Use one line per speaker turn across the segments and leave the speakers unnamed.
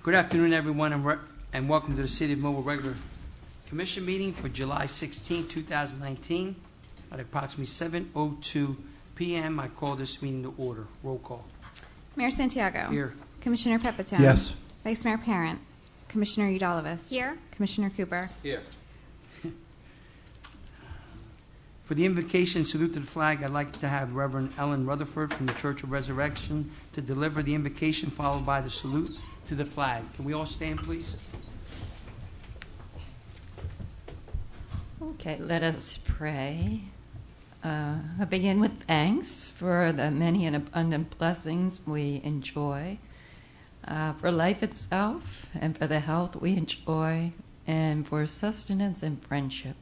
Good afternoon, everyone, and welcome to the City of Millville regular commission meeting for July 16, 2019. At approximately 7:02 p.m., I call this meeting to order. Roll call.
Mayor Santiago.
Here.
Commissioner Pepitone.
Yes.
Vice Mayor Parent. Commissioner Udalovis.
Here.
Commissioner Cooper.
Here.
For the invocation and salute to the flag, I'd like to have Reverend Ellen Rutherford from the Church of Resurrection to deliver the invocation, followed by the salute to the flag. Can we all stand, please?
Okay, let us pray. I begin with thanks for the many and abundant blessings we enjoy, for life itself, and for the health we enjoy, and for sustenance and friendship.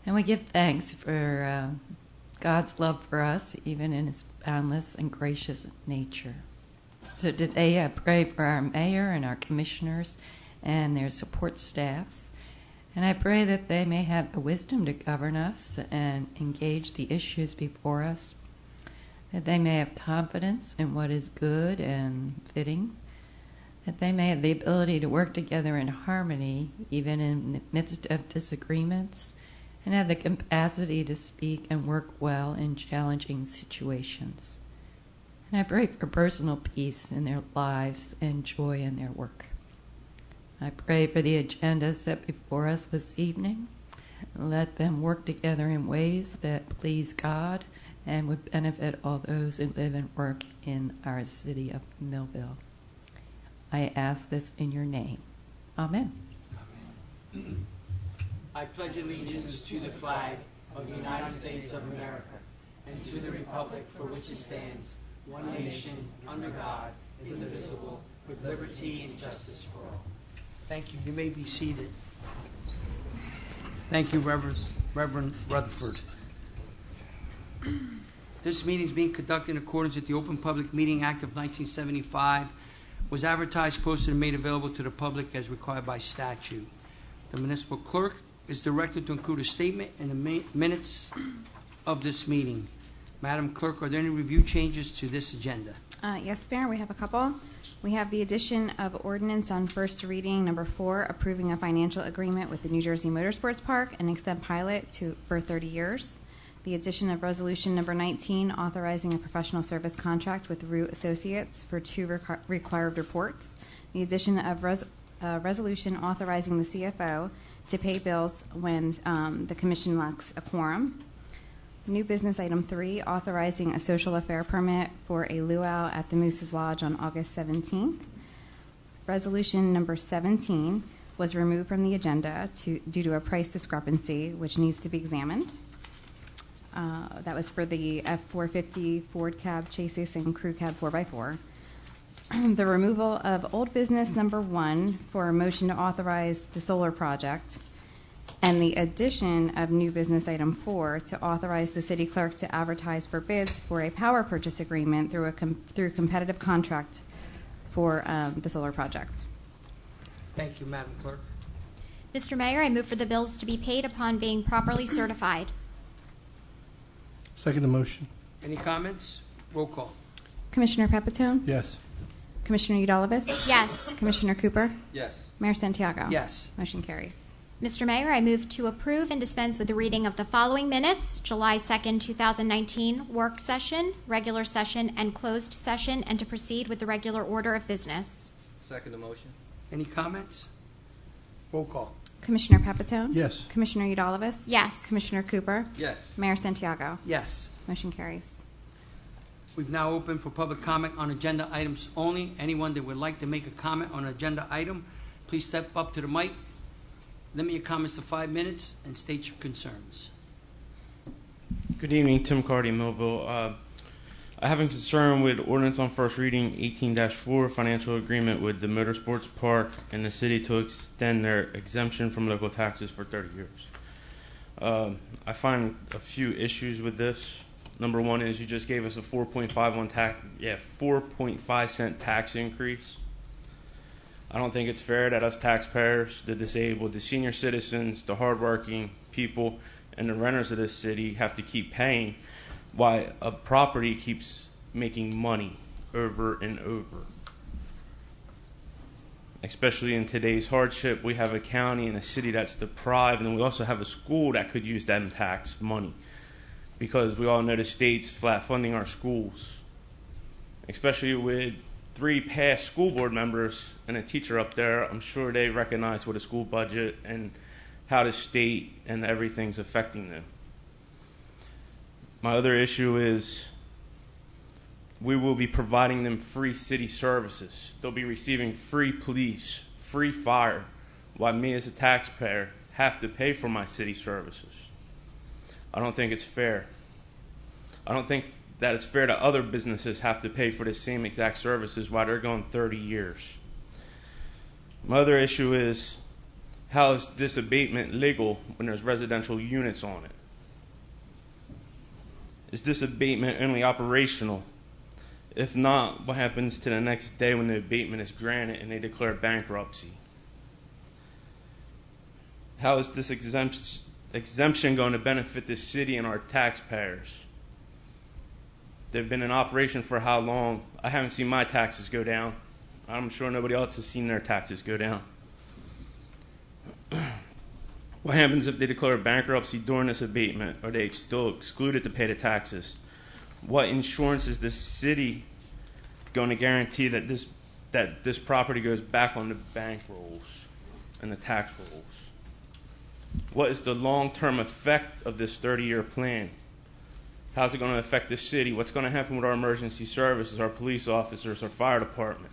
And we give thanks for God's love for us, even in His boundless and gracious nature. So today I pray for our mayor and our commissioners and their support staffs. And I pray that they may have the wisdom to govern us and engage the issues before us, that they may have confidence in what is good and fitting, that they may have the ability to work together in harmony, even in the midst of disagreements, and have the capacity to speak and work well in challenging situations. And I pray for personal peace in their lives and joy in their work. I pray for the agenda set before us this evening. Let them work together in ways that please God and would benefit all those who live and work in our city of Millville. I ask this in your name. Amen.
Amen. I pledge allegiance to the flag of the United States of America and to the republic for which it stands, one nation, under God, indivisible, with liberty and justice for all. Thank you. You may be seated. Thank you, Reverend Rutherford. This meeting is being conducted in accordance with the Open Public Meeting Act of 1975, was advertised, posted, and made available to the public as required by statute. The municipal clerk is directed to include a statement in the minutes of this meeting. Madam Clerk, are there any review changes to this agenda?
Yes, Mayor, we have a couple. We have the addition of ordinance on first reading number 4, approving a financial agreement with the New Jersey Motorsports Park and extend pilot for 30 years. The addition of resolution number 19, authorizing a professional service contract with Root Associates for 2 required reports. The addition of resolution authorizing the CFO to pay bills when the commission lacks a quorum. New business item 3, authorizing a social affair permit for a luau at the Moose's Lodge on August 17th. Resolution number 17 was removed from the agenda due to a price discrepancy, which needs to be examined. That was for the F450 Ford Cab Chassis and Crew Cab 4x4. The removal of old business number 1 for a motion to authorize the solar project, and the addition of new business item 4 to authorize the city clerk to advertise for bids for a power purchase agreement through competitive contract for the solar project.
Thank you, Madam Clerk.
Mr. Mayor, I move for the bills to be paid upon being properly certified.
Second the motion.
Any comments? Roll call.
Commissioner Pepitone?
Yes.
Commissioner Udalovis?
Yes.
Commissioner Cooper?
Yes.
Mayor Santiago?
Yes.
Motion carries.
Mr. Mayor, I move to approve and dispense with the reading of the following minutes: July 2nd, 2019, work session, regular session, and closed session, and to proceed with the regular order of business.
Second the motion.
Any comments? Roll call.
Commissioner Pepitone?
Yes.
Commissioner Udalovis?
Yes.
Commissioner Cooper?
Yes.
Mayor Santiago?
Yes.
Motion carries.
We've now opened for public comment on agenda items only. Anyone that would like to make a comment on an agenda item, please step up to the mic. Limit your comments to 5 minutes and state your concerns.
Good evening, Tim Cardy, Millville. I have a concern with ordinance on first reading 18-4, financial agreement with the Motorsports Park and the city to extend their exemption from local taxes for 30 years. I find a few issues with this. Number one is you just gave us a 4.5 cent tax increase. I don't think it's fair that us taxpayers, the disabled, the senior citizens, the hardworking people, and the renters of this city have to keep paying while a property keeps making money over and over. especially in today's hardship. We have a county and a city that's deprived, and then we also have a school that could use that tax money, because we all know the state's flat funding our schools, especially with 3 past school board members and a teacher up there. I'm sure they recognize what a school budget and how the state and everything's affecting them. My other issue is we will be providing them free city services. They'll be receiving free police, free fire, while me as a taxpayer have to pay for my city services. I don't think it's fair. I don't think that it's fair that other businesses have to pay for the same exact services while they're going 30 years. My other issue is, how is this abatement legal when there's residential units on it? Is this abatement only operational? If not, what happens to the next day when the abatement is granted and they declare bankruptcy? How is this exemption going to benefit the city and our taxpayers? They've been in operation for how long? I haven't seen my taxes go down. I'm sure nobody else has seen their taxes go down. What happens if they declare bankruptcy during this abatement? Are they still excluded to pay the taxes? What insurance is the city going to guarantee that this property goes back on the bank rolls and the tax rolls? What is the long-term effect of this 30-year plan? How's it going to affect the city? What's going to happen with our emergency services, our police officers, our fire department?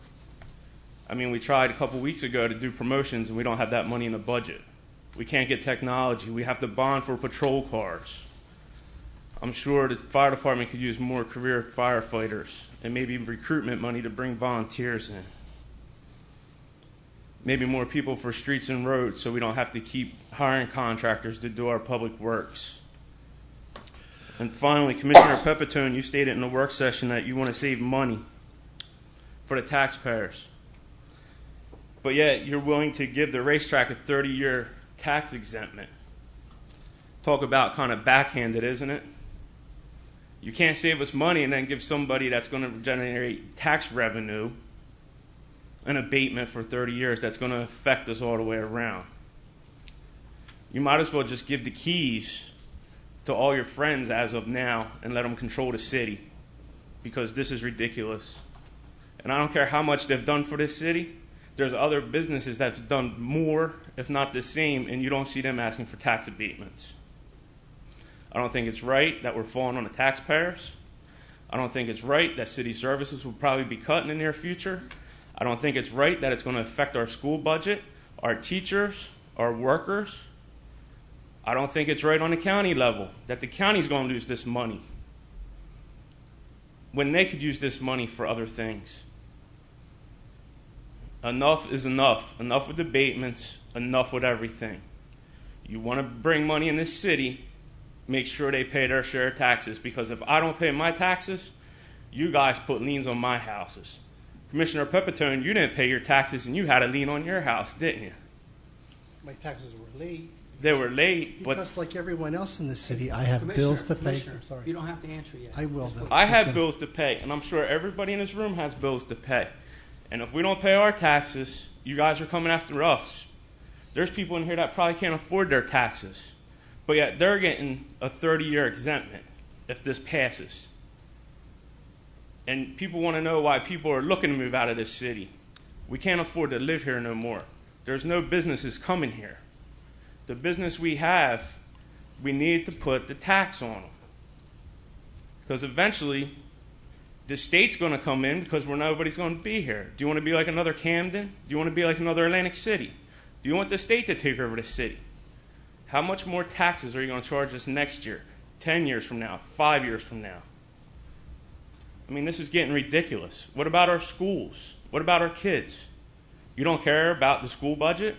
I mean, we tried a couple weeks ago to do promotions, and we don't have that money in the budget. We can't get technology. We have to bond for patrol cars. I'm sure the fire department could use more career firefighters and maybe recruitment money to bring volunteers in. Maybe more people for streets and roads so we don't have to keep hiring contractors to do our public works. And finally, Commissioner Pepitone, you stated in the work session that you want to save money for the taxpayers. But yet you're willing to give the racetrack a 30-year tax exemption. Talk about kind of backhanded, isn't it? You can't save us money and then give somebody that's going to generate tax revenue an abatement for 30 years that's going to affect us all the way around. You might as well just give the keys to all your friends as of now and let them control the city, because this is ridiculous. And I don't care how much they've done for this city. There's other businesses that have done more, if not the same, and you don't see them asking for tax abatements. I don't think it's right that we're falling on the taxpayers. I don't think it's right that city services will probably be cut in the near future. I don't think it's right that it's going to affect our school budget, our teachers, our workers. I don't think it's right on the county level that the county's going to lose this money when they could use this money for other things. Enough is enough. Enough with abatements. Enough with everything. You want to bring money in this city, make sure they pay their share of taxes, because if I don't pay my taxes, you guys put liens on my houses. Commissioner Pepitone, you didn't pay your taxes and you had a lien on your house, didn't you?
My taxes were late.
They were late, but
Because like everyone else in the city, I have
Commissioner,
bills to pay.
Commissioner,
Sorry.
you don't have to answer yet.
I will,
Just
though.
wait.
I have
Okay.
bills to pay, and I'm sure everybody in this room has bills to pay. And if we don't pay our taxes, you guys are coming after us. There's people in here that probably can't afford their taxes, but yet they're getting a 30-year exemption if this passes. And people want to know why people are looking to move out of this city. We can't afford to live here no more. There's no businesses coming here. The business we have, we need to put the tax on them. Because eventually, the state's going to come in because nobody's going to be here. Do you want to be like another Camden? Do you want to be like another Atlantic City? Do you want the state to take over the city? How much more taxes are you going to charge us next year, 10 years from now, 5 years from now? I mean, this is getting ridiculous. What about our schools? What about our kids? You don't care about the school budget?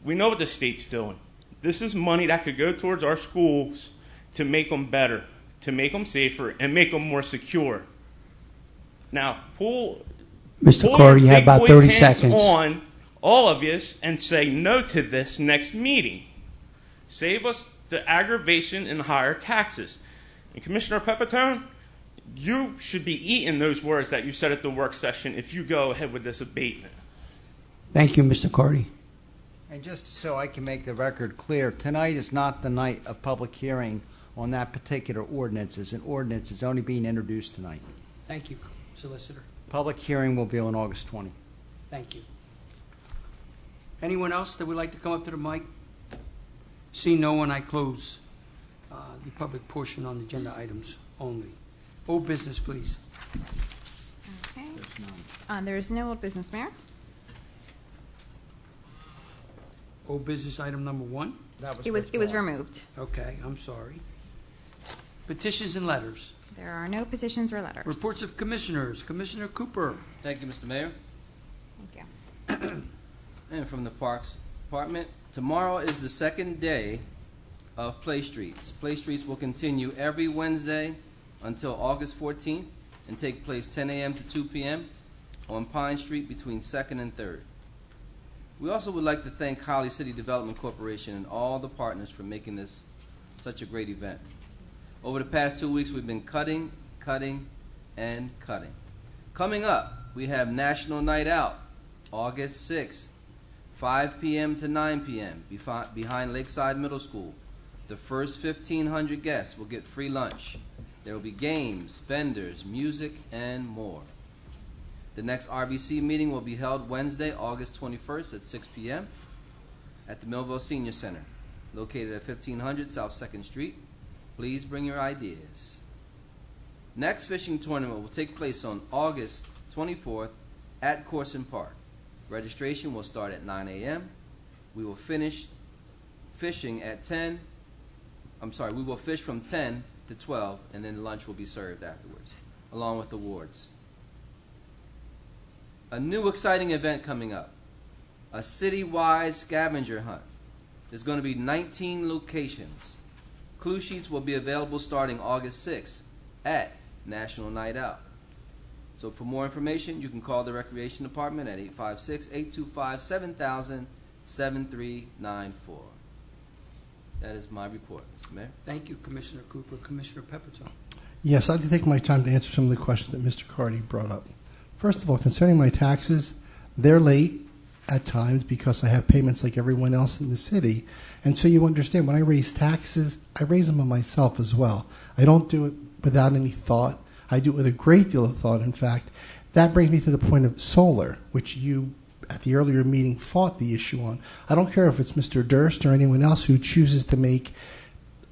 We know what the state's doing. This is money that could go towards our schools to make them better, to make them safer, and make them more secure. Now, pull
Mr. Carter, you have about 30 seconds.
on all of you and say no to this next meeting. Save us the aggravation and higher taxes. And Commissioner Pepitone, you should be eating those words that you said at the work session if you go ahead with this abatement.
Thank you, Mr. Cardy.
And just so I can make the record clear, tonight is not the night of public hearing on that particular ordinance. As an ordinance is only being introduced tonight.
Thank you, Solicitor.
Public hearing will be on August 20.
Thank you. Anyone else that would like to come up to the mic? See no one, I close the public portion on agenda items only. Old business, please.
Okay. There is no old business, Mayor.
Old business item number 1.
It was removed.
Okay, I'm sorry. Petitions and letters.
There are no petitions or letters.
Reports of commissioners. Commissioner Cooper.
Thank you, Mr. Mayor.
Thank you.
And from the Parks Department, tomorrow is the second day of Play Streets. Play Streets will continue every Wednesday until August 14th and take place 10 a.m. to 2 p.m. on Pine Street between 2nd and 3rd. We also would like to thank Holly City Development Corporation and all the partners for making this such a great event. Over the past 2 weeks, we've been cutting, and cutting. Coming up, we have National Night Out, August 6th, 5 p.m. to 9 p.m. behind Lakeside Middle School. The first 1,500 guests will get free lunch. There will be games, vendors, music, and more. The next RBC meeting will be held Wednesday, August 21st at 6 p.m. at the Millville Senior Center, located at 1500 South 2nd Street. Please bring your ideas. Next fishing tournament will take place on August 24th at Corson Park. Registration will start at 9 a.m. We will finish fishing at 10. We will fish from 10 to 12, and then lunch will be served afterwards, along with awards. A new exciting event coming up, a citywide scavenger hunt. There's going to be 19 locations. Clue sheets will be available starting August 6th at National Night Out. So for more information, you can call the Recreation Department at 856-825-7000-7394. That is my report, Mr. Mayor.
Thank you, Commissioner Cooper. Commissioner Pepperton.
Yes, I'd like to take my time to answer some of the questions that Mr. Cardy brought up. First of all, concerning my taxes, they're late at times because I have payments like everyone else in the city. And so you understand, when I raise taxes, I raise them on myself as well. I don't do it without any thought. I do it with a great deal of thought, in fact. That brings me to the point of solar, which you, at the earlier meeting, fought the issue on. I don't care if it's Mr. Durst or anyone else who chooses to make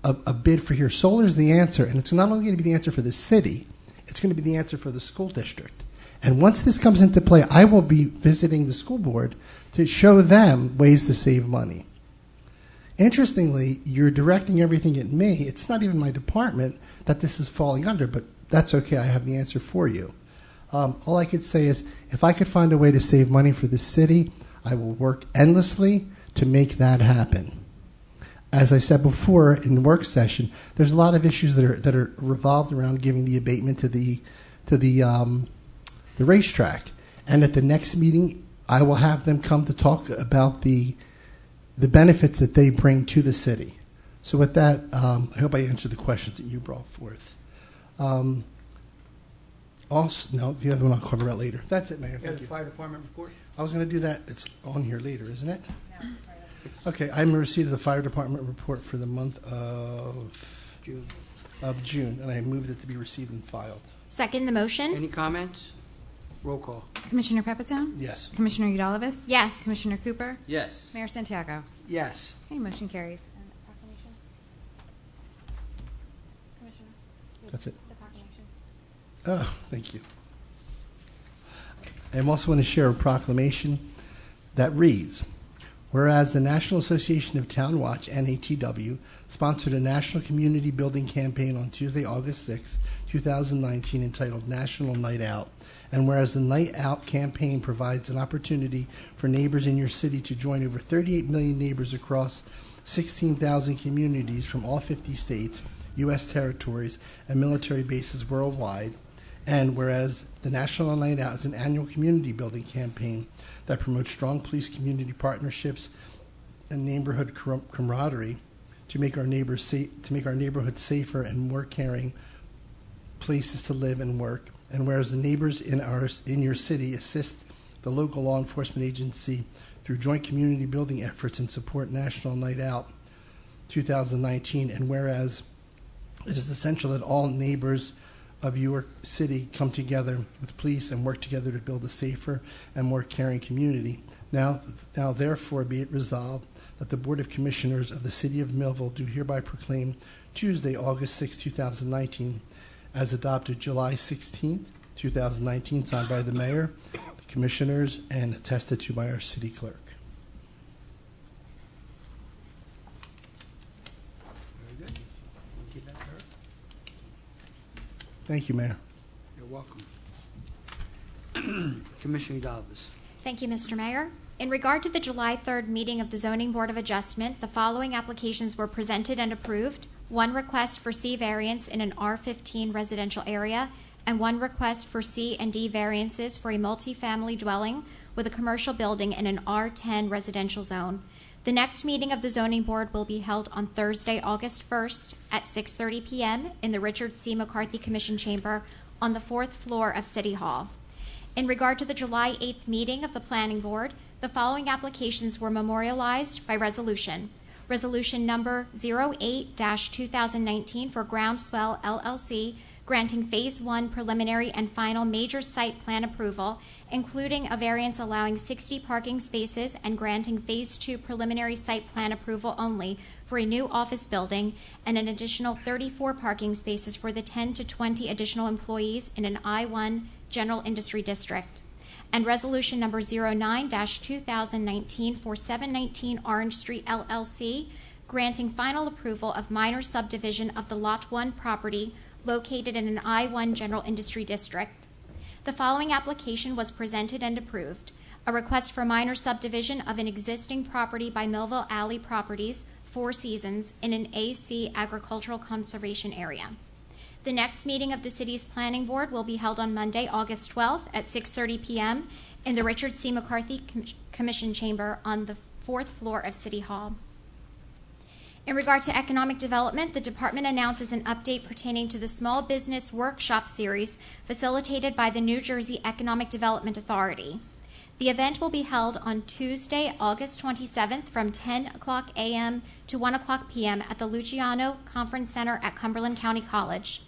a bid for here. Solar is the answer, and it's not only going to be the answer for the city, it's going to be the answer for the school district. And once this comes into play, I will be visiting the school board to show them ways to save money. Interestingly, you're directing everything at me. It's not even my department that this is falling under, but that's okay. I have the answer for you. All I could say is if I could find a way to save money for the city, I will work endlessly to make that happen. As I said before in the work session, there's a lot of issues that are revolved around giving the abatement to the racetrack. And at the next meeting, I will have them come to talk about the benefits that they bring to the city. So with that, I hope I answered the questions that you brought forth. Also, no, the other one I'll cover out later. That's it, Mayor. Thank you.
Fire Department report?
I was going to do that. It's on here later, isn't it? No, it's right up. Okay, I'm in receipt of the Fire Department report for the month of June, and I moved it to be received and filed.
Second the motion?
Any comments? Roll call.
Commissioner Pepitone?
Yes.
Commissioner Udalvis?
Yes.
Commissioner Cooper?
Yes.
Mayor Santiago?
Yes.
Okay, motion carries. And the proclamation? Commissioner?
That's it.
The proclamation.
Oh, thank you. I also want to share a proclamation that reads, whereas the National Association of Town Watch, NATW, sponsored a national community building campaign on Tuesday, August 6, 2019, entitled National Night Out. And whereas the Night Out campaign provides an opportunity for neighbors in your city to join over 38 million neighbors across 16,000 communities from all 50 states, U.S. territories, and military bases worldwide. And whereas the National Night Out is an annual community building campaign that promotes strong police community partnerships and neighborhood camaraderie to make our neighborhoods safer and more caring places to live and work. And whereas the neighbors in your city assist the local law enforcement agency through joint community building efforts and support National Night Out 2019. And whereas it is essential that all neighbors of York City come together with police and work together to build a safer and more caring community. Now therefore be it resolved that the Board of Commissioners of the City of Millville do hereby proclaim Tuesday, August 6, 2019, as adopted July 16, 2019, signed by the Mayor, the Commissioners, and attested to by our City Clerk.
Very good. We'll give that to her.
Thank you, Mayor.
You're welcome. Commissioner Udalvis.
Thank you, Mr. Mayor. In regard to the July 3rd meeting of the Zoning Board of Adjustment, the following applications were presented and approved. One request for C variance in an R15 residential area, and one request for C and D variances for a multifamily dwelling with a commercial building in an R10 residential zone. The next meeting of the Zoning Board will be held on Thursday, August 1st at 6:30 p.m. in the Richard C. McCarthy Commission Chamber on the 4th floor of City Hall. In regard to the July 8th meeting of the Planning Board, the following applications were memorialized by resolution. Resolution number 08-2019 for Groundswell LLC, granting Phase 1 preliminary and final major site plan approval, including a variance allowing 60 parking spaces and granting Phase 2 preliminary site plan approval only for a new office building and an additional 34 parking spaces for the 10 to 20 additional employees in an I-1 general industry district. And resolution number 09-2019 for 719 Orange Street LLC, granting final approval of minor subdivision of the Lot 1 property located in an I-1 general industry district. The following application was presented and approved. A request for minor subdivision of an existing property by Millville Alley Properties, Four Seasons, in an AC agricultural conservation area. The next meeting of the city's planning board will be held on Monday, August 12th at 6:30 p.m. in the Richard C. McCarthy Commission Chamber on the 4th floor of City Hall. In regard to economic development, the department announces an update pertaining to the Small Business Workshop Series facilitated by the New Jersey Economic Development Authority. The event will be held on Tuesday, August 27th from 10 o'clock a.m. to 1 o'clock p.m. at the Luciano Conference Center at Cumberland County College.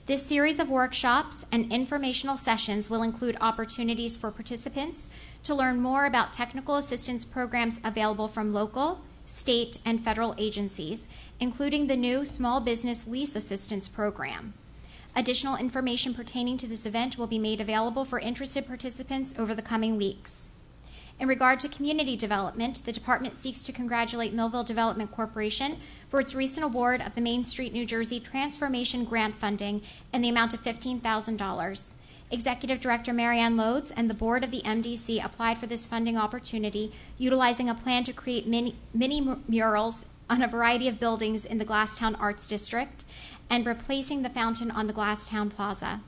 This series of workshops and informational sessions will include opportunities for participants to learn more about technical assistance programs available from local, state, and federal agencies, including the new Small Business Lease Assistance Program. Additional information pertaining to this event will be made available for interested participants over the coming weeks. In regard to community development, the department seeks to congratulate Millville Development Corporation for its recent award of the Main Street, New Jersey Transformation Grant Funding in the amount of $15,000. Executive Director Marianne Lodes and the board of the MDC applied for this funding opportunity, utilizing a plan to create mini murals on a variety of buildings in the Glasstown Arts District and replacing the fountain on the Glasstown Plaza.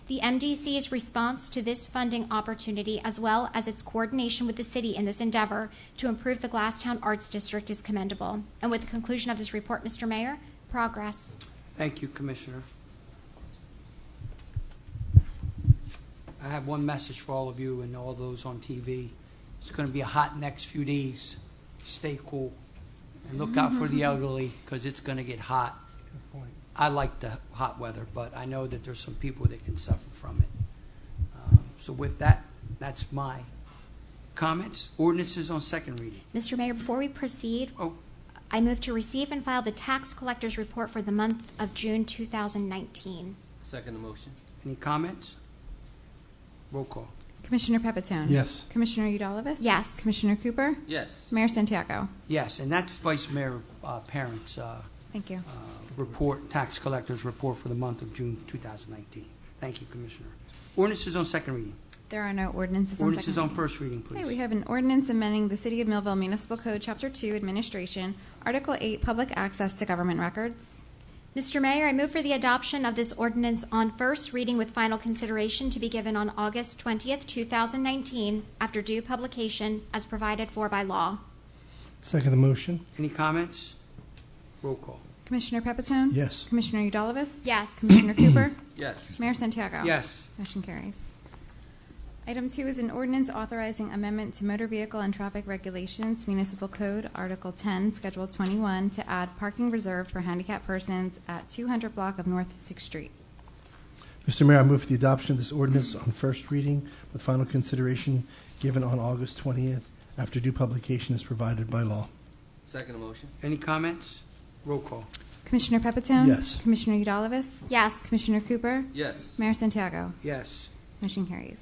The MDC's response to this funding opportunity, as well as its coordination with the city in this endeavor to improve the Glasstown Arts District, is commendable. And with the conclusion of this report, Mr. Mayor, progress.
Thank you, Commissioner. I have one message for all of you and all those on TV. It's going to be a hot next few days. Stay cool. And look out for the elderly because it's going to get hot.
Good point.
I like the hot weather, but I know that there's some people that can suffer from it. So with that, that's my comments. Ordinances on second reading.
Mr. Mayor, before we proceed,
Oh,
I move to receive and file the tax collector's report for the month of June 2019.
Second the motion.
any comments? Roll call.
Commissioner Pepitone?
Yes.
Commissioner Udalvis?
Yes.
Commissioner Cooper?
Yes.
Mayor Santiago?
Yes, and that's Vice Mayor Parent's
Thank you.
report, tax collector's report for the month of June 2019. Thank you, Commissioner. Ordinances on second reading.
There are no ordinances on
Ordinances
second
on
reading.
first reading,
Okay,
please.
we have an ordinance amending the City of Millville Municipal Code, Chapter 2, Administration, Article 8, Public Access to Government Records.
Mr. Mayor, I move for the adoption of this ordinance on first reading with final consideration to be given on August 20th, 2019, after due publication as provided for by law.
Second the motion?
Any comments? Roll call.
Commissioner Pepitone?
Yes.
Commissioner Udalvis?
Yes.
Commissioner Cooper?
Yes.
Mayor Santiago?
Yes.
Motion carries. Item 2 is an ordinance authorizing amendment to Motor Vehicle and Traffic Regulations, Municipal Code, Article 10, Schedule 21, to add parking reserved for handicapped persons at 200 block of North 6th Street.
Mr. Mayor, I move for the adoption of this ordinance on first reading with final consideration given on August 20th after due publication is provided by law.
Second motion.
Any comments? Roll call.
Commissioner Pepitone?
Yes.
Commissioner Udalvis?
Yes.
Commissioner Cooper?
Yes.
Mayor Santiago?
Yes.
Motion carries.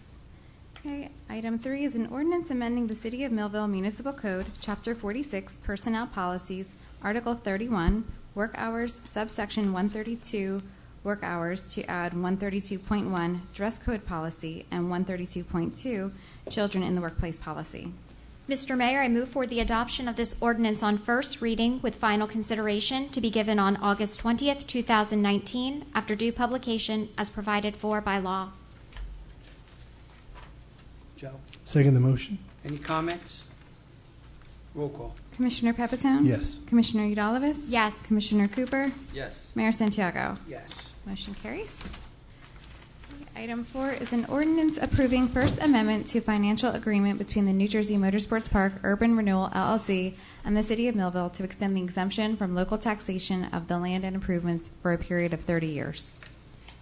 Okay, item 3 is an ordinance amending the City of Millville Municipal Code, Chapter 46, Personnel Policies, Article 31, Work Hours, subsection 132, Work Hours, to add 132.1, Dress Code Policy, and 132.2, Children in the Workplace Policy.
Mr. Mayor, I move for the adoption of this ordinance on first reading with final consideration to be given on August 20th, 2019, after due publication as provided for by law.
Joe?
Second the motion?
Any comments? Roll call.
Commissioner Pepitone?
Yes.
Commissioner Udalvis?
Yes.
Commissioner Cooper?
Yes.
Mayor Santiago?
Yes.
Motion carries. Item 4 is an ordinance approving First Amendment to financial agreement between the New Jersey Motorsports Park Urban Renewal LLC and the City of Millville to extend the exemption from local taxation of the land and improvements for a period of 30 years.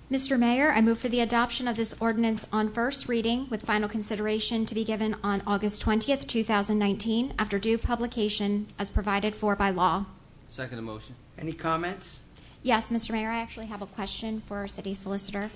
Mr. Mayor, I move for the adoption of this ordinance on first reading with final consideration to be given on August 20th, 2019, after due publication as provided for by law.
Second motion.
Any comments?
Yes, Mr. Mayor, I actually have a question for our city solicitor.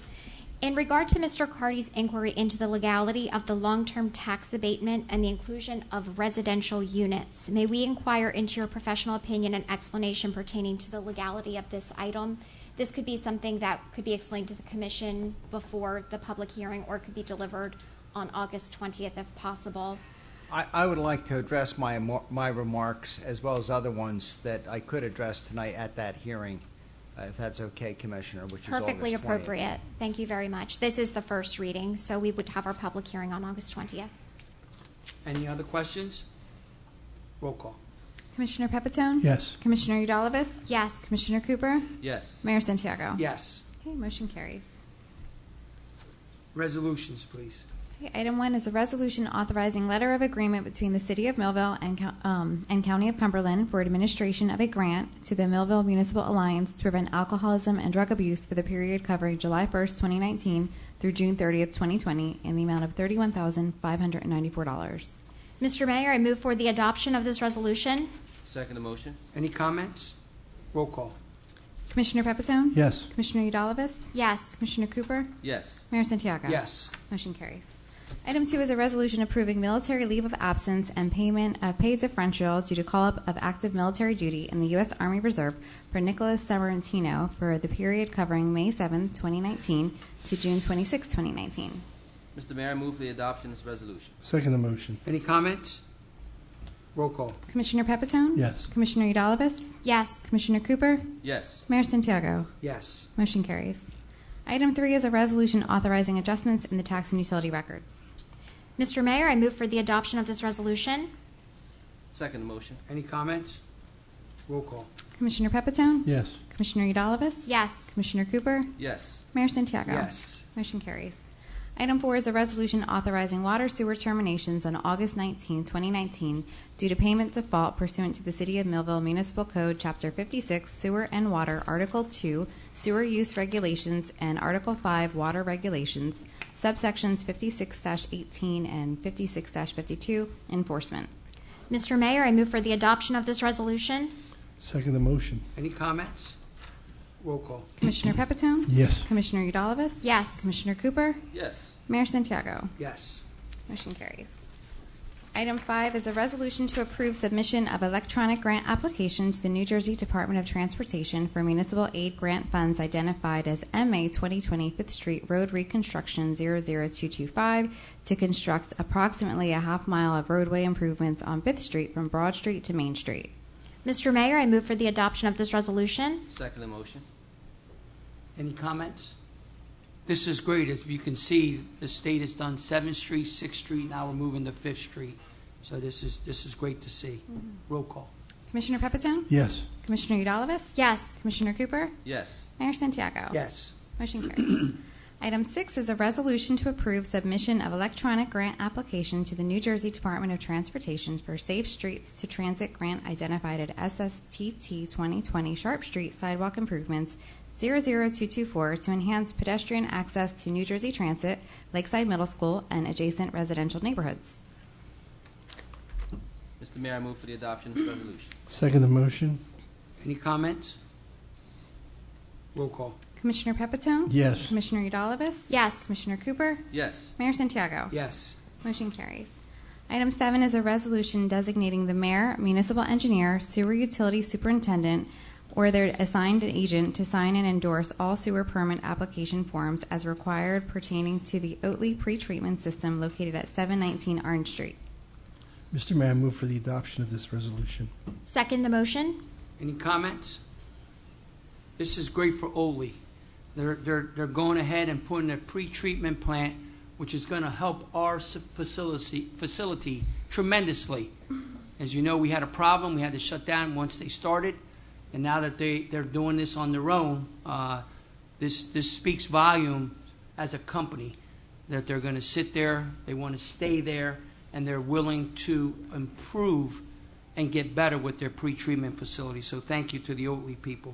In regard to Mr. Carty's inquiry into the legality of the long-term tax abatement and the inclusion of residential units, may we inquire into your professional opinion and explanation pertaining to the legality of this item? This could be something that could be explained to the Commission before the public hearing or could be delivered on August 20th if possible.
I would like to address my remarks as well as other ones that I could address tonight at that hearing, if that's okay, Commissioner, which is
Perfectly
August 20th.
appropriate. Thank you very much. This is the first reading, so we would have our public hearing on August 20th.
Any other questions? Roll call.
Commissioner Pepitone?
Yes.
Commissioner Udalvis?
Yes.
Commissioner Cooper?
Yes.
Mayor Santiago?
Yes.
Okay, motion carries.
Resolutions, please.
Okay, item 1 is a resolution authorizing letter of agreement between the City of Millville and County of Cumberland for administration of a grant to the Millville Municipal Alliance to prevent alcoholism and drug abuse for the period covering July 1st, 2019 through June 30th, 2020 in the amount of $31,594.
Mr. Mayor, I move for the adoption of this resolution.
Second motion.
Any comments? Roll call.
Commissioner Pepitone?
Yes.
Commissioner Udalvis?
Yes.
Commissioner Cooper?
Yes.
Mayor Santiago?
Yes.
Motion carries. Item 2 is a resolution approving military leave of absence and payment of paid differential due to call-up of active military duty in the U.S. Army Reserve for Nicholas Samarantino for the period covering May 7, 2019 to June 26, 2019.
Mr. Mayor, I move for the adoption of this resolution.
Second the motion?
Any comments? Roll call.
Commissioner Pepitone?
Yes.
Commissioner Udalvis?
Yes.
Commissioner Cooper?
Yes.
Mayor Santiago?
Yes.
Motion carries. Item 3 is a resolution authorizing adjustments in the tax and utility records.
Mr. Mayor, I move for the adoption of this resolution.
Second motion.
Any comments? Roll call.
Commissioner Pepitone?
Yes.
Commissioner Udalvis?
Yes.
Commissioner Cooper?
Yes.
Mayor Santiago?
Yes.
Motion carries. Item 4 is a resolution authorizing water sewer terminations on August 19, 2019 due to payment default pursuant to the City of Millville Municipal Code, Chapter 56, Sewer and Water, Article 2, Sewer Use Regulations, and Article 5, Water Regulations, subsections 56-18 and 56-52, Enforcement.
Mr. Mayor, I move for the adoption of this resolution.
Second the motion?
Any comments? Roll call.
Commissioner Pepitone?
Yes.
Commissioner Udalvis?
Yes.
Commissioner Cooper?
Yes.
Mayor Santiago?
Yes.
Motion carries. Item 5 is a resolution to approve submission of electronic grant application to the New Jersey Department of Transportation for municipal aid grant funds identified as MA 2020 5th Street Road Reconstruction 00225 to construct approximately a half mile of roadway improvements on 5th Street from Broad Street to Main Street.
Mr. Mayor, I move for the adoption of this resolution.
Second motion.
Any comments? This is great. As you can see, the state has done 7th Street, 6th Street, now we're moving to 5th Street. So this is great to see. Roll call.
Commissioner Pepitone?
Yes.
Commissioner Udalvis?
Yes.
Commissioner Cooper?
Yes.
Mayor Santiago?
Yes.
Motion carries. Item 6 is a resolution to approve submission of electronic grant application to the New Jersey Department of Transportation for Safe Streets to Transit grant identified at SSTT 2020 Sharp Street Sidewalk Improvements 00224 to enhance pedestrian access to New Jersey Transit, Lakeside Middle School, and adjacent residential neighborhoods.
Mr. Mayor, I move for the adoption of this resolution.
Second the motion.
Any comments? Roll call.
Commissioner Pepitone?
Yes.
Commissioner Udalvis?
Yes.
Commissioner Cooper?
Yes.
Mayor Santiago?
Yes.
Motion carries. Item 7 is a resolution designating the mayor, municipal engineer, sewer utility superintendent, or their assigned agent to sign and endorse all sewer permit application forms as required pertaining to the Oatley pretreatment system located at 719 Orange Street.
Mr. Mayor, I move for the adoption of this resolution.
Second the motion.
Any comments? This is great for Ole. They're going ahead and putting a pre-treatment plant, which is going to help our facility tremendously. As you know, we had a problem. We had to shut down once they started. And now that they're doing this on their own, this speaks volume as a company that they're going to sit there, they want to stay there, and they're willing to improve and get better with their pre-treatment facility. So thank you to the Oatley people.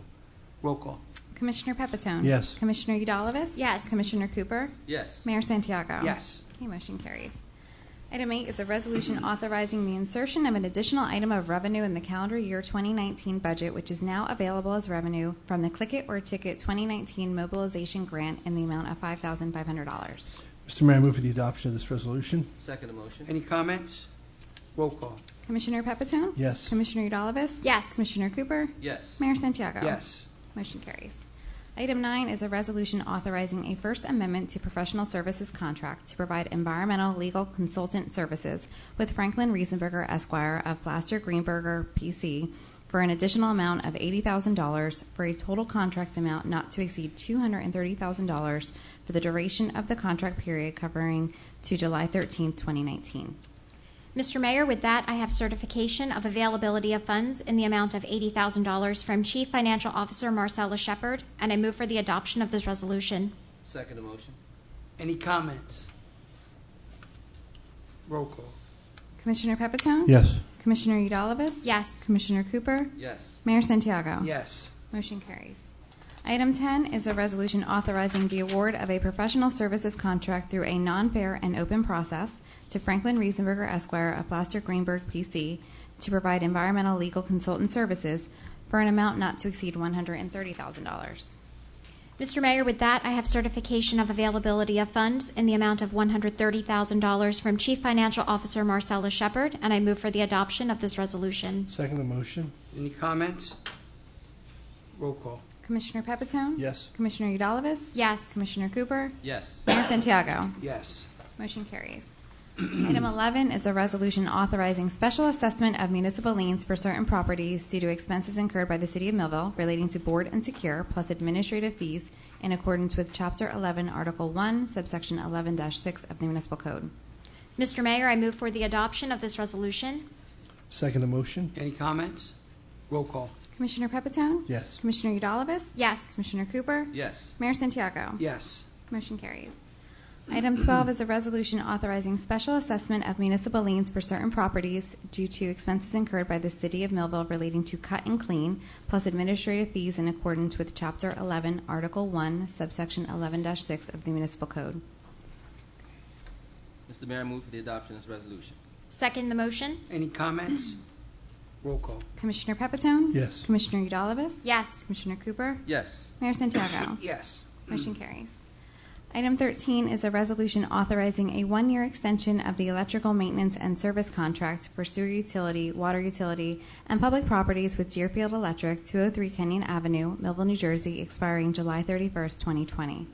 Roll call.
Commissioner Pepitone?
Yes.
Commissioner Udalvis?
Yes.
Commissioner Cooper?
Yes.
Mayor Santiago?
Yes.
Okay, motion carries. Item 8 is a resolution authorizing the insertion of an additional item of revenue in the calendar year 2019 budget, which is now available as revenue from the Click It or Ticket 2019 mobilization grant in the amount of $5,500.
Mr. Mayor, I move for the adoption of this resolution.
Second the motion.
Any comments? Roll call.
Commissioner Pepitone?
Yes.
Commissioner Udalvis?
Yes.
Commissioner Cooper?
Yes.
Mayor Santiago?
Yes.
Motion carries. Item 9 is a resolution authorizing a First Amendment to professional services contract to provide environmental legal consultant services with Franklin Riesenberger Esquire of Blaster Greenberger PC for an additional amount of $80,000 for a total contract amount not to exceed $230,000 for the duration of the contract period covering to July 13, 2019.
Mr. Mayor, with that, I have certification of availability of funds in the amount of $80,000 from Chief Financial Officer Marcella Shepard, and I move for the adoption of this resolution.
Second the motion.
Any comments? Roll call.
Commissioner Pepitone?
Yes.
Commissioner Udalvis?
Yes.
Commissioner Cooper?
Yes.
Mayor Santiago?
Yes.
Motion carries. Item 10 is a resolution authorizing the award of a professional services contract through a non-fair and open process to Franklin Riesenberger Esquire of Blaster Greenberg PC to provide environmental legal consultant services for an amount not to exceed $130,000.
Mr. Mayor, with that, I have certification of availability of funds in the amount of $130,000 from Chief Financial Officer Marcella Shepard, and I move for the adoption of this resolution.
Second the motion.
Any comments? Roll call.
Commissioner Pepitone?
Yes.
Commissioner Udalvis?
Yes.
Commissioner Cooper?
Yes.
Mayor Santiago?
Yes.
Motion carries. Item 11 is a resolution authorizing special assessment of municipal liens for certain properties due to expenses incurred by the City of Millville relating to board and secure plus administrative fees in accordance with Chapter 11, Article 1, subsection 11-6 of the Municipal Code.
Mr. Mayor, I move for the adoption of this resolution.
Second the motion.
Any comments? Roll call.
Commissioner Pepitone?
Yes.
Commissioner Udalvis?
Yes.
Commissioner Cooper?
Yes.
Mayor Santiago?
Yes.
Motion carries. Item 12 is a resolution authorizing special assessment of municipal liens for certain properties due to expenses incurred by the City of Millville relating to cut and clean, plus administrative fees in accordance with Chapter 11, Article 1, subsection 11-6 of the Municipal Code.
Mr. Mayor, I move for the adoption of this resolution.
Second the motion.
Any comments? Roll call.
Commissioner Pepitone?
Yes.
Commissioner Udalvis?
Yes.
Commissioner Cooper?
Yes.
Mayor Santiago?
Yes.
Motion carries. Item 13 is a resolution authorizing a one-year extension of the electrical maintenance and service contract for sewer utility, water utility, and public properties with Deerfield Electric, 203 Kenyon Avenue, Millville, New Jersey, expiring July 31st, 2020.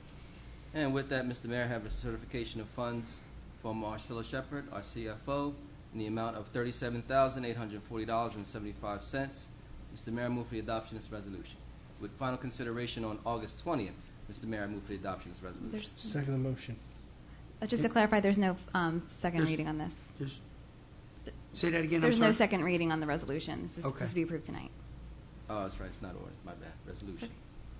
And with that, Mr. Mayor, I have a certification of funds from Marcella Shepard, our CFO, in the amount of $37,840.75. Mr. Mayor, I move for the adoption of this resolution. With final consideration on August 20th, Mr. Mayor, I move for the adoption of this resolution.
Second the motion.
Just to clarify, there's no second
There's-
reading on this.
Just say that again.
There's
I'm
no
sorry.
second reading on the resolution. This is
Okay.
supposed to be approved tonight.
Oh, that's right, it's not order, my bad, resolution.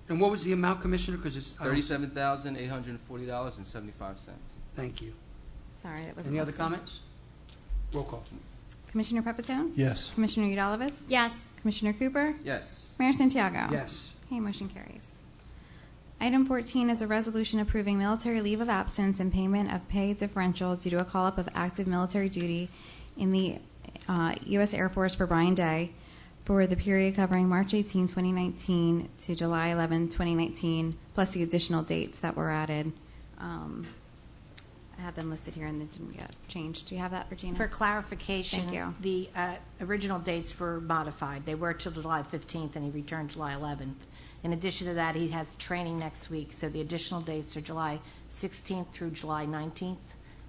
And what was the amount, Commissioner? Because it's... I don't-
$37,840.75.
Thank you.
Sorry, that was
Any other comments? Roll call.
Commissioner Pepitone?
Yes.
Commissioner Udalvis?
Yes.
Commissioner Cooper?
Yes.
Mayor Santiago?
Yes.
Okay, motion carries. Item 14 is a resolution approving military leave of absence and payment of pay differential due to a call-up of active military duty in the U.S. Air Force for Brian Day for the period covering March 18, 2019 to July 11, 2019, plus the additional dates that were added. I had them listed here and they didn't get changed. Do you have that, Regina?
For clarification,
Thank you.
the original dates were modified. They were till July 15th, and he returned July 11th. In addition to that, he has training next week, so the additional dates are July 16th through July 19th,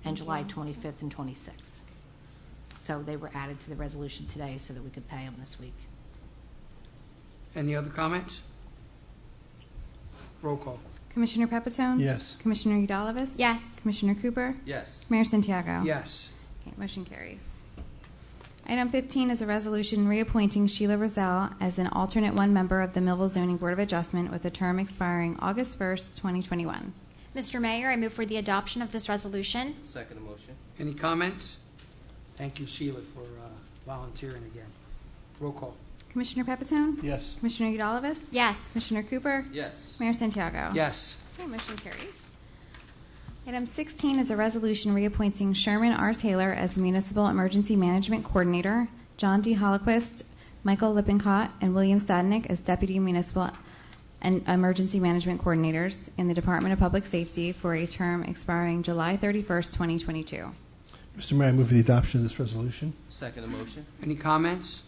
and July 25th and 26th. So they were added to the resolution today so that we could pay him this week.
Any other comments? Roll call.
Commissioner Pepitone?
Yes.
Commissioner Udalvis?
Yes.
Commissioner Cooper?
Yes.
Mayor Santiago?
Yes.
Okay, motion carries. Item 15 is a resolution reappointing Sheila Roselle as an alternate one member of the Millville Zoning Board of Adjustment with a term expiring August 1st, 2021.
Mr. Mayor, I move for the adoption of this resolution.
Second motion.
Any comments? Thank you, Sheila, for volunteering again. Roll call.
Commissioner Pepitone?
Yes.
Commissioner Udalvis?
Yes.
Commissioner Cooper?
Yes.
Mayor Santiago?
Yes.
Okay, motion carries. Item 16 is a resolution reappointing Sherman R. Taylor as Municipal Emergency Management Coordinator, John D. Holliquist, Michael Lippincott, and William Stadnick as Deputy Municipal and Emergency Management Coordinators in the Department of Public Safety for a term expiring July 31st, 2022.
Mr. Mayor, I move for the adoption of this resolution.
Second motion.
Any comments?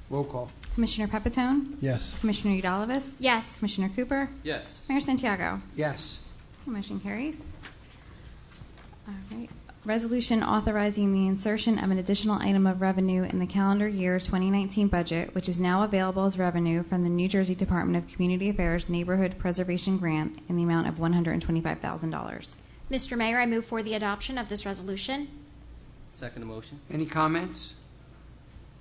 Roll call.
Commissioner Pepitone?
Yes.
Commissioner Udalvis?
Yes.
Commissioner Cooper?
Yes.
Mayor Santiago?
Yes.
Motion carries. All right. Resolution authorizing the insertion of an additional item of revenue in the calendar year 2019 budget, which is now available as revenue from the New Jersey Department of Community Affairs Neighborhood Preservation Grant in the amount of $125,000.
Mr. Mayor, I move for the adoption of this resolution.
Second motion.
Any comments?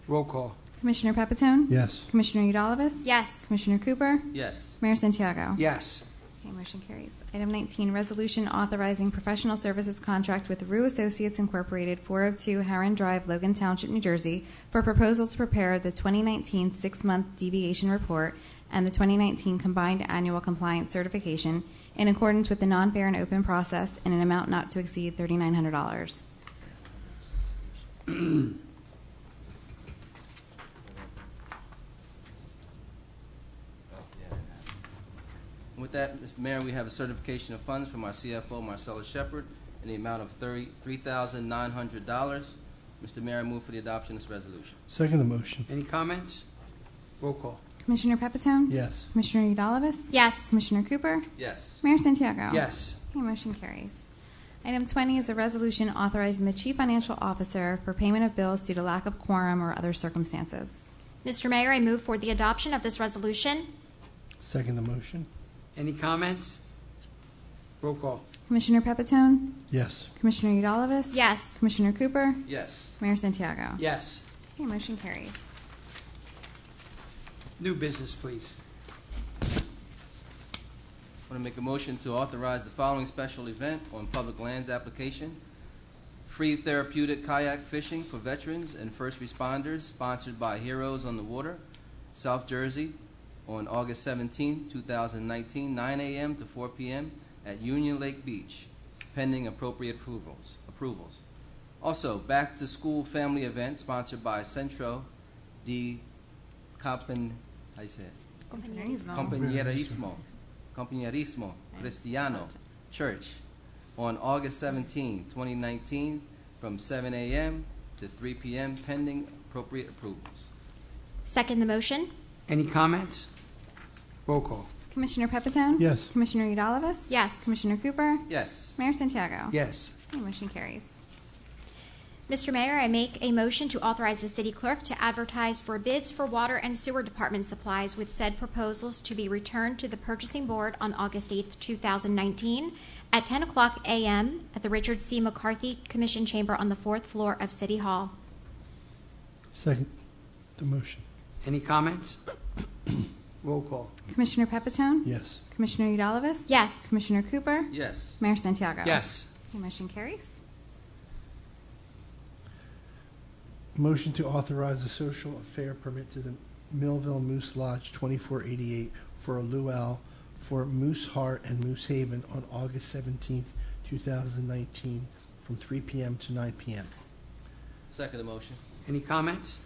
Roll call.
Commissioner Pepitone?
Yes.
Commissioner Udalvis?
Yes.
Commissioner Cooper?
Yes.
Mayor Santiago?
Yes.
Okay, motion carries. Item 19, resolution authorizing professional services contract with Rue Associates Incorporated, 402 Heron Drive, Logan Township, New Jersey, for proposals to prepare the 2019 six-month deviation report and the 2019 combined annual compliance certification in accordance with the non-fair and open process in an amount not to exceed $3,900.
With that, Mr. Mayor, we have a certification of funds from our CFO, Marcella Shepard, in the amount of $3,900. Mr. Mayor, I move for the adoption of this resolution.
Second the motion.
Any comments? Roll call.
Commissioner Pepitone?
Yes.
Commissioner Udalvis?
Yes.
Commissioner Cooper?
Yes.
Mayor Santiago?
Yes.
Okay, motion carries. Item 20 is a resolution authorizing the Chief Financial Officer for payment of bills due to lack of quorum or other circumstances.
Mr. Mayor, I move for the adoption of this resolution.
Second the motion.
Any comments? Roll call.
Commissioner Pepitone?
Yes.
Commissioner Udalvis?
Yes.
Commissioner Cooper?
Yes.
Mayor Santiago?
Yes.
Okay, motion carries.
New business, please.
I want to make a motion to authorize the following special event on public lands application. Free therapeutic kayak fishing for veterans and first responders, sponsored by Heroes on the Water, South Jersey, on August 17, 2019, 9 a.m. to 4 p.m. at Union Lake Beach, pending appropriate approvals. Also, back to school family event sponsored by Centro de Compañerismo Cristiano Church on August 17, 2019, from 7 a.m. to 3 p.m., pending appropriate approvals.
Second the motion.
Any comments? Roll call.
Commissioner Pepitone?
Yes.
Commissioner Udalvis?
Yes.
Commissioner Cooper?
Yes.
Mayor Santiago?
Yes.
Okay, motion carries.
Mr. Mayor, I make a motion to authorize the city clerk to advertise for bids for water and sewer department supplies with said proposals to be returned to the purchasing board on August 8, 2019 at 10 o'clock a.m. at the Richard C. McCarthy Commission Chamber on the 4th floor of City Hall.
Second the motion.
Any comments? Roll call.
Commissioner Pepitone?
Yes.
Commissioner Udalvis?
Yes.
Commissioner Cooper?
Yes.
Mayor Santiago?
Yes.
Okay, motion carries.
Motion to authorize a social affair permit to the Millville Moose Lodge 2488 for a luau for Moose Heart and Moose Haven on August 17th, 2019, from 3 p.m. to 9 p.m.
Second the motion.
Any comments?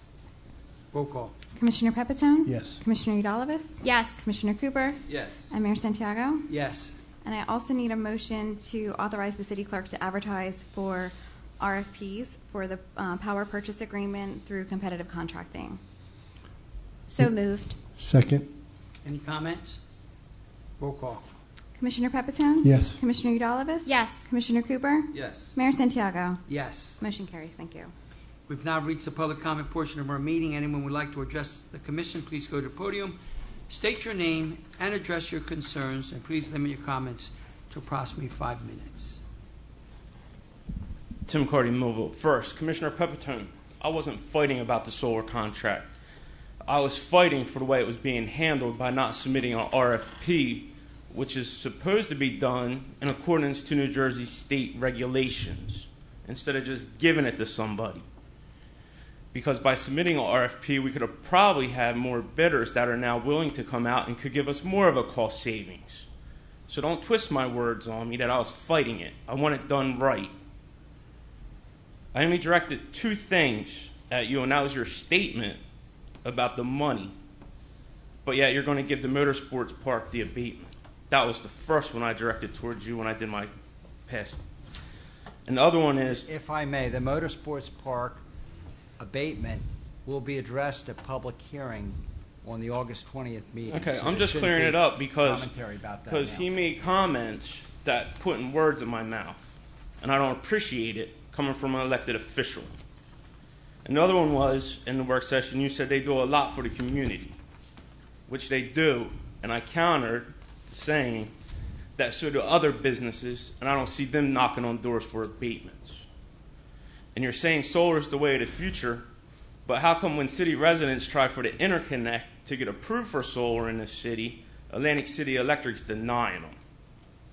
Roll call.
Commissioner Pepitone?
Yes.
Commissioner Udalvis?
Yes.
Commissioner Cooper?
Yes.
And Mayor Santiago?
Yes.
And I also need a motion to authorize the city clerk to advertise for RFPs for the power purchase agreement through competitive contracting.
So moved.
Second.
Any comments? Roll call.
Commissioner Pepitone?
Yes.
Commissioner Udalvis?
Yes.
Commissioner Cooper?
Yes.
Mayor Santiago?
Yes.
Motion carries. Thank you.
We've now reached the public comment portion of our meeting. Anyone would like to address the commission, please go to the podium, state your name, and address your concerns, and please limit your comments to approximately 5 minutes.
Tim Cardy, Millville. First, Commissioner Pepitone, I wasn't fighting about the solar contract. I was fighting for the way it was being handled by not submitting an RFP, which is supposed to be done in accordance to New Jersey state regulations, instead of just giving it to somebody. Because by submitting an RFP, we could have probably had more bidders that are now willing to come out and could give us more of a cost savings. So don't twist my words on me that I was fighting it. I want it done right. I only directed 2 things at you, and that was your statement about the money. But yet you're going to give the motorsports park the abatement. That was the first one I directed towards you when I did my past. And the other one is,
If I may, the Motorsports Park abatement will be addressed at public hearing on the August 20th meeting.
okay,
So
I'm
there
just
shouldn't
clearing
be
it up because
commentary about that now.
he made comments that putting words in my mouth, and I don't appreciate it coming from an elected official. And the other one was, in the work session, you said they do a lot for the community, which they do, and I countered saying that so do other businesses, and I don't see them knocking on doors for abatements. And you're saying solar is the way of the future, but how come when city residents try for the interconnect to get approved for solar in this city, Atlantic City Electric's denying them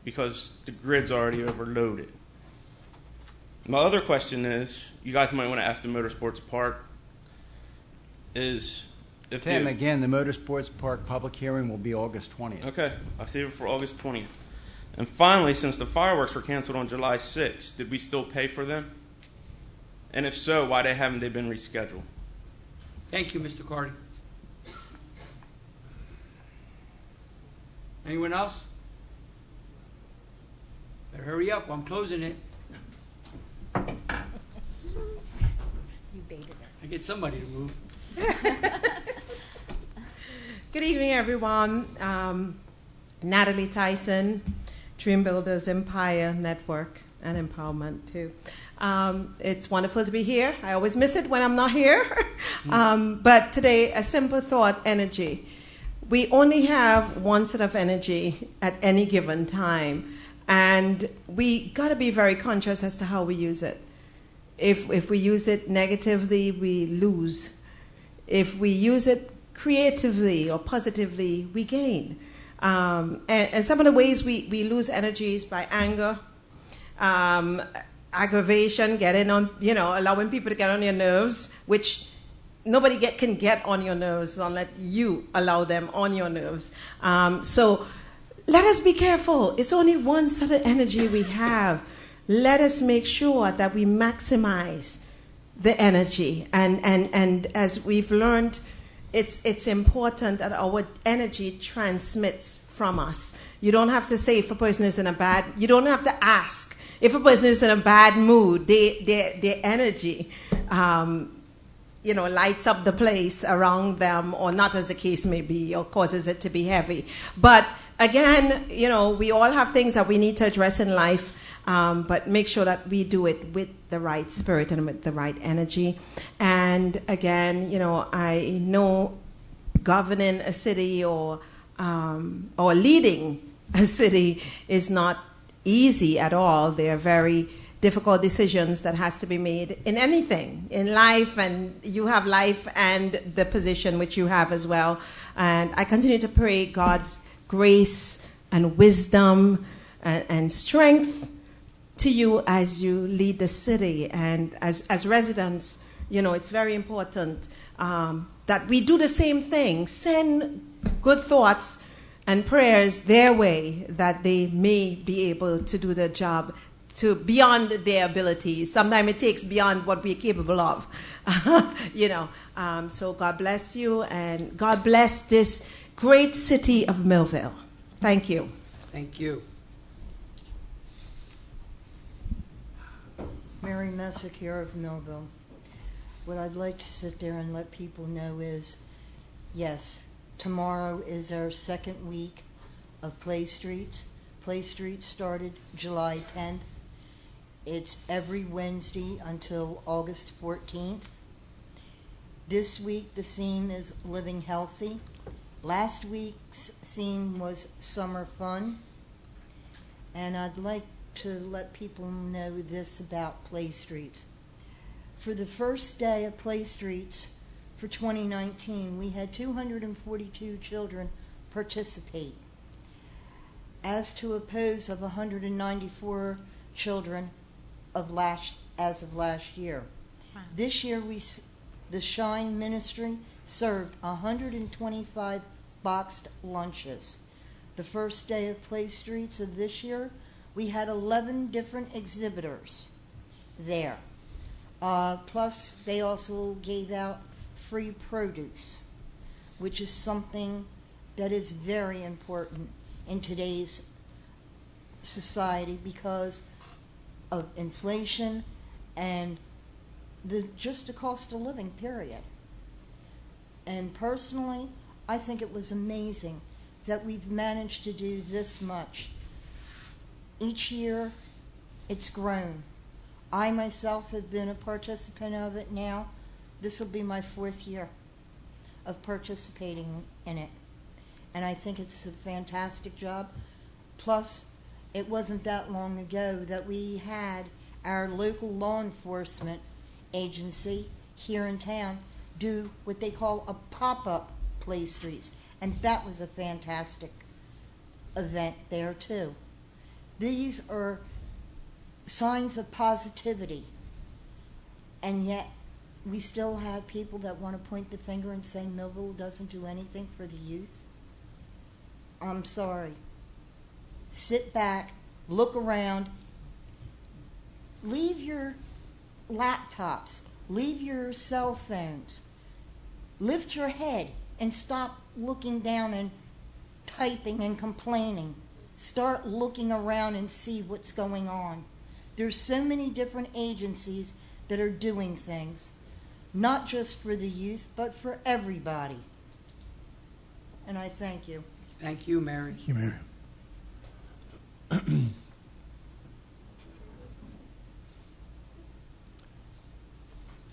because the grid's already overloaded? My other question is, you guys might want to ask the Motorsports Park, is if
Tim,
the,
again, the Motorsports Park public hearing will be August 20th.
okay, I'll save it for August 20th. And finally, since the fireworks were canceled on July 6th, did we still pay for them? And if so, why haven't they been rescheduled?
Thank you, Mr. Cardy. Anyone else? Better hurry up, I'm closing it.
You baited her.
I get somebody to move.
Good evening, everyone. Natalie Tyson, Dream Builders Empire Network and Empowerment, too. It's wonderful to be here. I always miss it when I'm not here. But today, a simple thought, energy. We only have one set of energy at any given time, and we got to be very conscious as to how we use it. If we use it negatively, we lose. If we use it creatively or positively, we gain. And some of the ways we lose energy is by anger, aggravation, getting on, allowing people to get on your nerves, which nobody can get on your nerves unless you allow them on your nerves. So let us be careful. It's only one set of energy we have. Let us make sure that we maximize the energy. And as we've learned, it's important that our energy transmits from us. You don't have to say if a person is in a bad, you don't have to ask if a person is in a bad mood. Their energy, lights up the place around them, or not, as the case may be, or causes it to be heavy. But again, we all have things that we need to address in life. But make sure that we do it with the right spirit and with the right energy. And again, I know governing a city or leading a city is not easy at all. There are very difficult decisions that has to be made in anything in life, and you have life and the position which you have as well. And I continue to pray God's grace and wisdom and strength to you as you lead the city. And as residents, it's very important that we do the same thing. Send good thoughts and prayers their way that they may be able to do their job to beyond their abilities. Sometimes it takes beyond what we're capable of. So God bless you, and God bless this great city of Millville. Thank you.
Thank you.
Mary Messick here of Millville. What I'd like to sit there and let people know is, yes, tomorrow is our second week of Play Streets. Play Streets started July 10th. It's every Wednesday until August 14th. This week the theme is Living Healthy. Last week's theme was Summer Fun. And I'd like to let people know this about Play Streets. For the first day of Play Streets for 2019, we had 242 children participate, as to oppose of 194 children as of last year.
Wow.
This year, the Shine Ministry served 125 boxed lunches. The first day of Play Streets of this year, we had 11 different exhibitors there. Plus, they also gave out free produce, which is something that is very important in today's society because of inflation and just the cost of living, period. And personally, I think it was amazing that we've managed to do this much. Each year, it's grown. I myself have been a participant of it now. This will be my 4th year of participating in it. And I think it's a fantastic job. Plus, it wasn't that long ago that we had our local law enforcement agency here in town do what they call a pop-up Play Streets. And that was a fantastic event there, too. These are signs of positivity, and yet we still have people that want to point the finger and say Millville doesn't do anything for the youth. I'm sorry. Sit back, look around, leave your laptops, leave your cell phones, lift your head and stop looking down and typing and complaining. Start looking around and see what's going on. There's so many different agencies that are doing things, not just for the youth, but for everybody. And I thank you.
Thank you, Mary.
Thank you, Mary.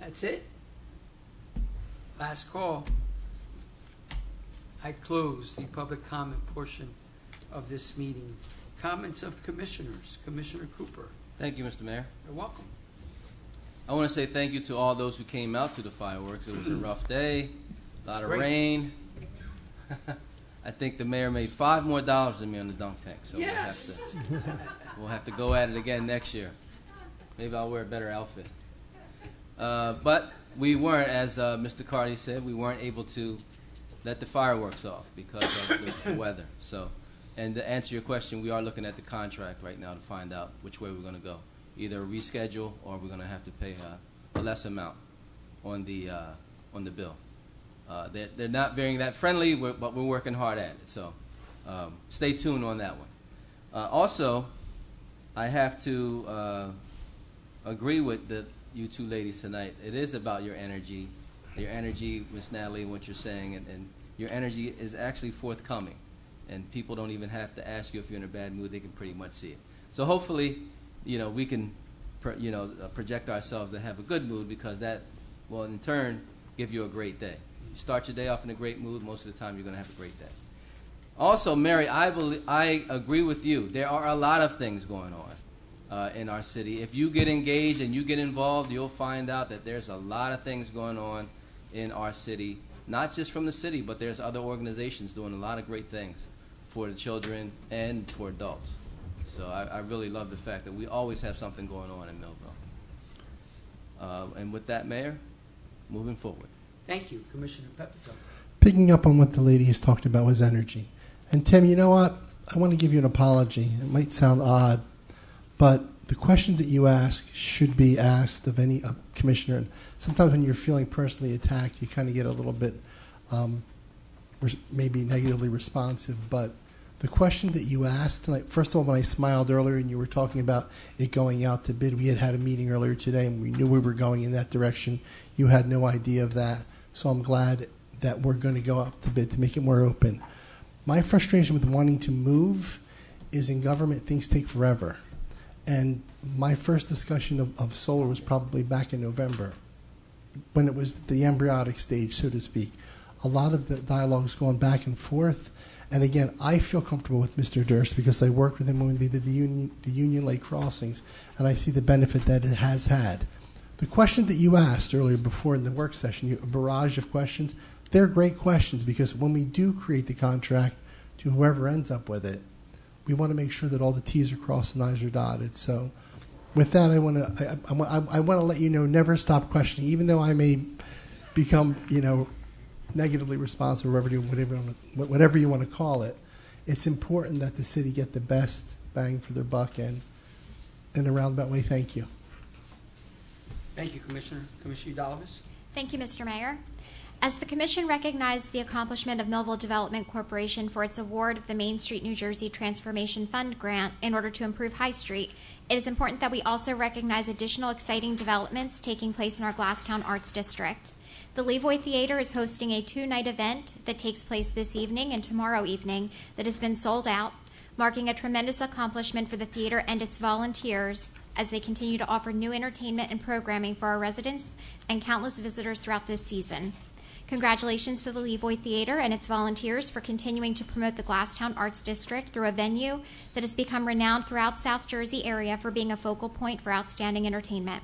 That's it. Last call. I close the public comment portion of this meeting. Comments of commissioners. Commissioner Cooper.
Thank you, Mr. Mayor.
You're welcome.
I want to say thank you to all those who came out to the fireworks. It was a rough day, a lot of
great.
rain. I think the mayor made $5 more than me on the dunk tank, so
Yes.
we'll have to go at it again next year. Maybe I'll wear a better outfit. But we weren't, as Mr. Carty said, we weren't able to let the fireworks off because of the weather. So, and to answer your question, we are looking at the contract right now to find out which way we're going to go. Either reschedule or we're going to have to pay a less amount on the bill. They're not very that friendly, but we're working hard at it. So stay tuned on that one. Also, I have to agree with you two ladies tonight. It is about your energy, Miss Natalie, what you're saying, and your energy is actually forthcoming. And people don't even have to ask you if you're in a bad mood. They can pretty much see it. So hopefully, we can, project ourselves to have a good mood because that will, in turn, give you a great day. You start your day off in a great mood, most of the time you're going to have a great day. Also, Mary, I agree with you. There are a lot of things going on. in our city. If you get engaged and you get involved, you'll find out that there's a lot of things going on in our city, not just from the city, but there's other organizations doing a lot of great things for the children and for adults. So I really love the fact that we always have something going on in Millville. And with that, Mayor, moving forward.
Thank you, Commissioner Pepitone.
Picking up on what the lady has talked about was energy. And Tim, you know what? I want to give you an apology. It might sound odd, but the questions that you ask should be asked of any commissioner. And sometimes when you're feeling personally attacked, you kind of get a little bit maybe negatively responsive. But the question that you asked tonight, first of all, when I smiled earlier and you were talking about it going out to bid, we had a meeting earlier today and we knew we were going in that direction. You had no idea of that. So I'm glad that we're going to go up to bid to make it more open. My frustration with wanting to move is in government, things take forever. And my first discussion of solar was probably back in November, when it was the embryonic stage, so to speak. A lot of the dialogue's going back and forth. And again, I feel comfortable with Mr. Durst because I worked with him when they did the Union Lake crossings, and I see the benefit that it has had. The question that you asked earlier before in the work session, a barrage of questions, they're great questions because when we do create the contract to whoever ends up with it, we want to make sure that all the T's are crossed and I's are dotted. So with that, I want to let you know, never stop questioning, even though I may become, negatively responsive, whatever you want to call it. It's important that the city get the best bang for their buck, and in a roundabout way, thank you.
Thank you, Commissioner. Commissioner Udalvis?
Thank you, Mr. Mayor. As the Commission recognized the accomplishment of Millville Development Corporation for its award of the Main Street New Jersey Transformation Fund grant in order to improve High Street, it is important that we also recognize additional exciting developments taking place in our Glasstown Arts District. The Levoy Theater is hosting a 2-night event that takes place this evening and tomorrow evening that has been sold out, marking a tremendous accomplishment for the theater and its volunteers as they continue to offer new entertainment and programming for our residents and countless visitors throughout this season. Congratulations to the Levoy Theater and its volunteers for continuing to promote the Glasstown Arts District through a venue that has become renowned throughout South Jersey area for being a focal point for outstanding entertainment.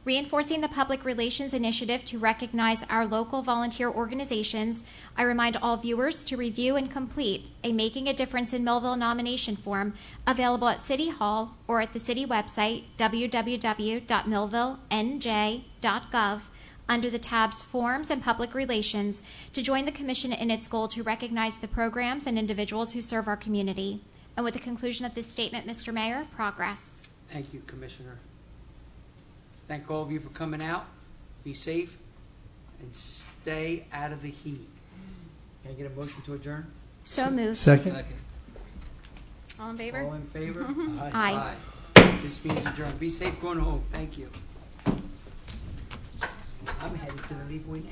Reinforcing the public relations initiative to recognize our local volunteer organizations, I remind all viewers to review and complete a Making a Difference in Millville nomination form available at City Hall or at the city website, www.millvillenj.gov, under the tabs Forms and Public Relations, to join the Commission in its goal to recognize the programs and individuals who serve our community. And with the conclusion of this statement, Mr. Mayor, progress.
Thank you, Commissioner. Thank all of you for coming out. Be safe and stay out of the heat. Can I get a motion to adjourn?
So moved.
Second.
All in favor?
All in favor?
Aye.
This means adjourned. Be safe going home. Thank you. I'm headed to the Levoy now.